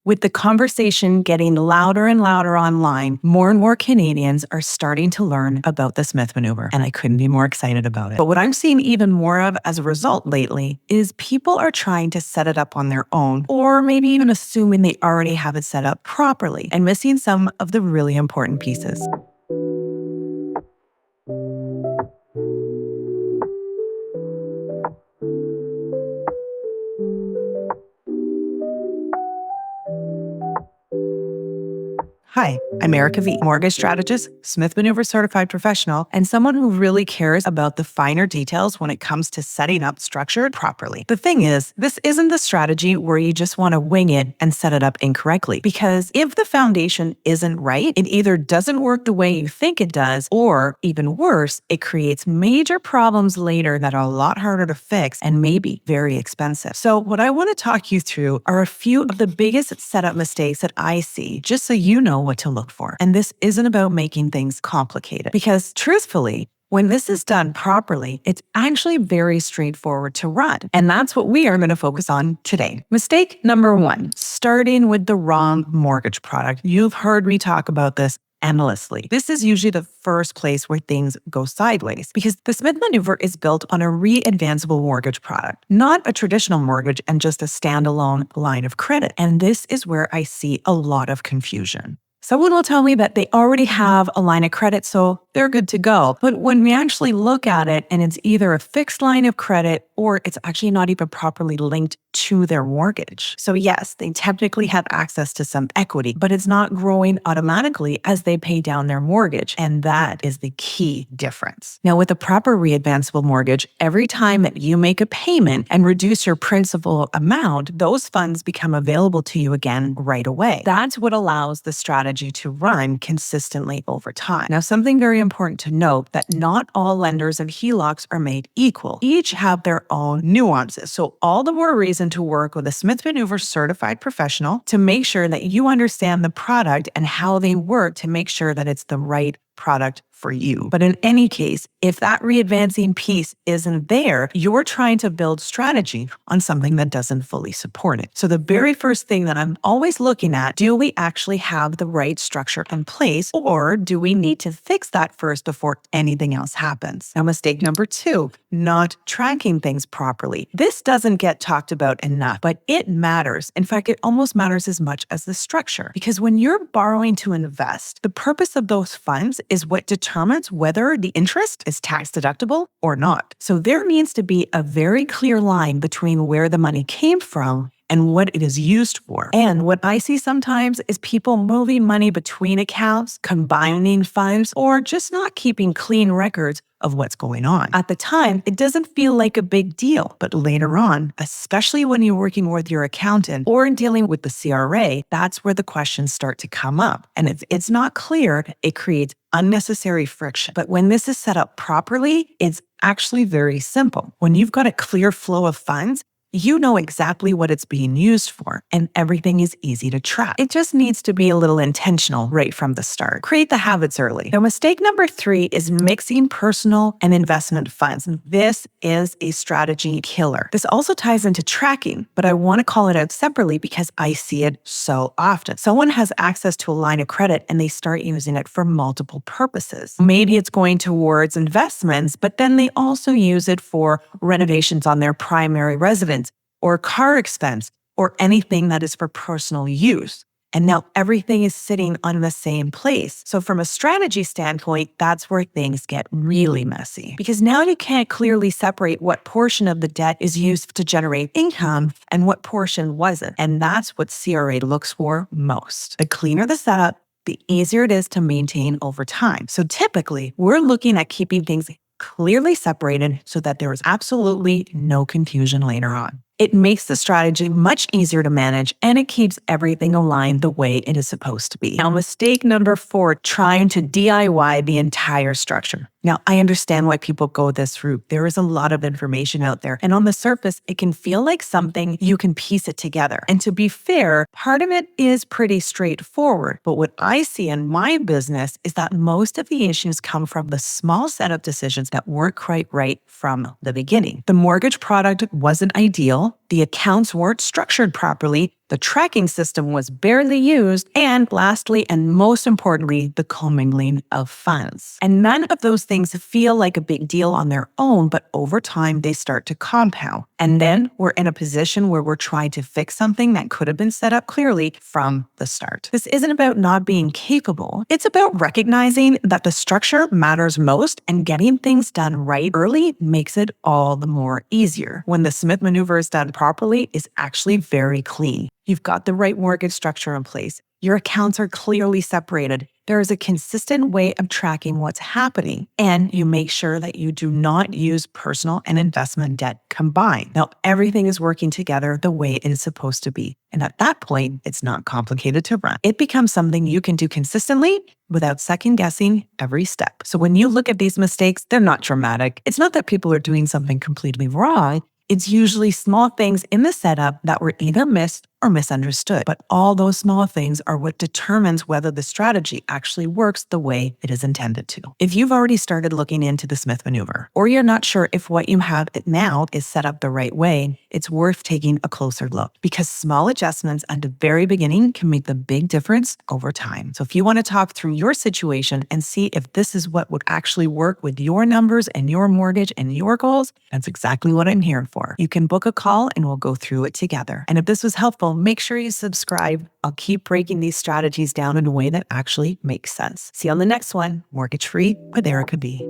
With the conversation getting louder and louder online, more and more Canadians are starting to learn about the Smith Maneuver, and I couldn't be more excited about it. But what I'm seeing even more of as a result lately is people are trying to set it up on their own, or maybe even assuming they already have it set up properly and missing some of the really important pieces. Hi, I'm Erica V, mortgage strategist, Smith Manoeuvre certified professional, and someone who really cares about the finer details when it comes to setting up structure properly. The thing is, this isn't the strategy where you just want to wing it and set it up incorrectly, because if the foundation isn't right, it either doesn't work the way you think it does, or even worse, it creates major problems later that are a lot harder to fix and maybe very expensive. So what I want to talk you through are a few of the biggest setup mistakes that I see, just so you know what to look for. And this isn't about making things complicated, because truthfully, when this is done properly, it's actually very straightforward to run. And that's what we are going to focus on today. Mistake number one, starting with the wrong mortgage product. You've heard me talk about this endlessly. This is usually the first place where things go sideways, because the Smith Maneuver is built on a re-advanceable mortgage product, not a traditional mortgage and just a standalone line of credit. And this is where I see a lot of confusion. Someone will tell me that they already have a line of credit, so they're good to go. But when we actually look at it and it's either a fixed line of credit or it's actually not even properly linked to their mortgage. So yes, they technically have access to some equity, but it's not growing automatically as they pay down their mortgage. And that is the key difference. Now, with a proper re-advanceable mortgage, every time that you make a payment and reduce your principal amount, those funds become available to you again right away. That's what allows the strategy to run consistently over time. Now, something very important to note that not all lenders of HELOCs are made equal. Each have their own nuances. So all the more reason to work with a Smith Manoeuvre certified professional to make sure that you understand the product and how they work to make sure that it's the right product for you. But in any case, if that re-advancing piece isn't there, you're trying to build strategy on something that doesn't fully support it. So the very first thing that I'm always looking at, do we actually have the right structure in place, or do we need to fix that first before anything else happens? Now, mistake number two, not tracking things properly. This doesn't get talked about enough, but it matters. In fact, it almost matters as much as the structure, because when you're borrowing to invest, the purpose of those funds is what determines whether the interest is tax deductible or not. So there needs to be a very clear line between where the money came from and what it is used for. And what I see sometimes is people moving money between accounts, combining funds, or just not keeping clean records of what's going on. At the time, it doesn't feel like a big deal, but later on, especially when you're working with your accountant or in dealing with the CRA, that's where the questions start to come up. And if it's not clear, it creates unnecessary friction. But when this is set up properly, it's actually very simple. When you've got a clear flow of funds, you know exactly what it's being used for, and everything is easy to track. It just needs to be a little intentional right from the start. Create the habits early. Now, mistake number three is mixing personal and investment funds. This is a strategy killer. This also ties into tracking, but I want to call it out separately because I see it so often. Someone has access to a line of credit and they start using it for multiple purposes. Maybe it's going towards investments, but then they also use it for renovations on their primary residence, or car expense, or anything that is for personal use. And now everything is sitting on the same place. So from a strategy standpoint, that's where things get really messy, because now you can't clearly separate what portion of the debt is used to generate income and what portion wasn't. And that's what CRA looks for most. The cleaner the setup, the easier it is to maintain over time. So typically, we're looking at keeping things clearly separated so that there is absolutely no confusion later on. It makes the strategy much easier to manage, and it keeps everything aligned the way it is supposed to be. Now, mistake number four, trying to DIY the entire structure. Now, I understand why people go this route. There is a lot of information out there, and on the surface, it can feel like something you can piece it together. And to be fair, part of it is pretty straightforward. But what I see in my business is that most of the issues come from the small setup decisions that weren't quite right from the beginning. The mortgage product wasn't ideal. The accounts weren't structured properly, the tracking system was barely used, and lastly, and most importantly, the commingling of funds. And none of those things feel like a big deal on their own, but over time, they start to compound. And then we're in a position where we're trying to fix something that could have been set up clearly from the start. This isn't about not being capable. It's about recognizing that the structure matters most, and getting things done right early makes it all the more easier. When the Smith Maneuver is done properly, it's actually very clean. You've got the right mortgage structure in place. Your accounts are clearly separated. There is a consistent way of tracking what's happening, and you make sure that you do not use personal and investment debt combined. Now, everything is working together the way it is supposed to be. And at that point, it's not complicated to run. It becomes something you can do consistently without second guessing every step. So when you look at these mistakes, they're not dramatic. It's not that people are doing something completely wrong. It's usually small things in the setup that were either missed or misunderstood. But all those small things are what determines whether the strategy actually works the way it is intended to. If you've already started looking into the Smith Maneuver, or you're not sure if what you have now is set up the right way, it's worth taking a closer look, because small adjustments at the very beginning can make the big difference over time. So if you want to talk through your situation and see if this is what would actually work with your numbers and your mortgage and your goals, that's exactly what I'm here for. You can book a call and we'll go through it together. And if this was helpful, make sure you subscribe. I'll keep breaking these strategies down in a way that actually makes sense. See you on the next one, Mortgage Free with Erica B.